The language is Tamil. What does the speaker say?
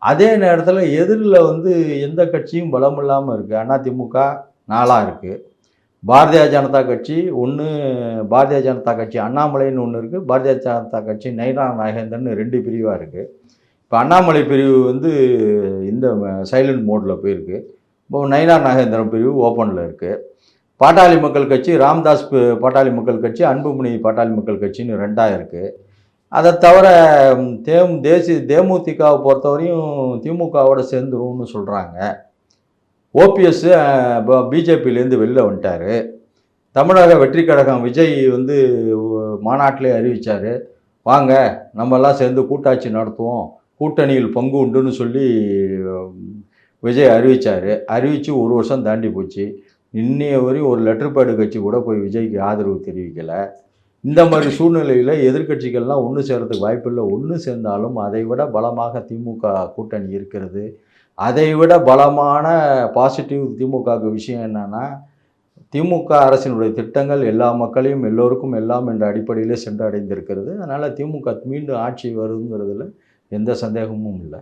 அதே நேரத்தில் எதிரில் வந்து எந்த கட்சியும் பலம் இல்லாமல் இருக்குது. அதிமுக 4 இருக்குது. பாரதிய ஜனதா கட்சி ஒன்று, பாரதிய ஜனதா கட்சி அண்ணாமலைன்னு ஒன்று இருக்குது, பாரதிய ஜனதா கட்சி நயினா நாகேந்திரன் 2 பிரிவாக இருக்குது. இப்போ அண்ணாமலை பிரிவு வந்து இந்த சைலண்ட் மோடில் போயிருக்கு. இப்போ நயினா நாகேந்திரன் பிரிவு ஓப்பனில் இருக்குது. பாட்டாளி மக்கள் கட்சி, ராம்தாஸ் பாட்டாளி மக்கள் கட்சி, அன்புமணி பாட்டாளி மக்கள் கட்சின்னு 2ஆ இருக்குது. அதை தவிர தேமுதிகவை பொறுத்தவரையும் திமுகவோட சேர்ந்துரும்னு சொல்கிறாங்க. ஓபிஎஸ் பிஜேபியிலேருந்து வெளில வந்துட்டார். தமிழக வெற்றி கழகம் விஜய் வந்து மாநாட்டிலே அறிவித்தார், வாங்க நம்மெல்லாம் சேர்ந்து கூட்டாட்சி நடத்துவோம், கூட்டணியில் பங்கு உண்டுன்னு சொல்லி விஜய் அறிவித்தார். அறிவித்து 1 வருஷம் தாண்டி போச்சு. இன்னைய வரையும் ஒரு லெட்டர் பேடு கட்சி கூட போய் விஜய்க்கு ஆதரவு தெரிவிக்கலை. இந்த மாதிரி சூழ்நிலையில் எதிர்க்கட்சிகள்லாம் ஒன்று சேர்கிறதுக்கு வாய்ப்பில்லை. ஒன்று சேர்ந்தாலும் அதை விட பலமாக திமுக கூட்டணி இருக்கிறது. அதை விட பலமான பாசிட்டிவ் திமுகவுக்கு விஷயம் என்னென்னா, திமுக அரசினுடைய திட்டங்கள் எல்லா மக்களையும் எல்லோருக்கும் எல்லாம் என்ற அடிப்படையிலே சென்றடைந்திருக்கிறது. அதனால் திமுக மீண்டும் ஆட்சி வருங்கிறதுல எந்த சந்தேகமும் இல்லை.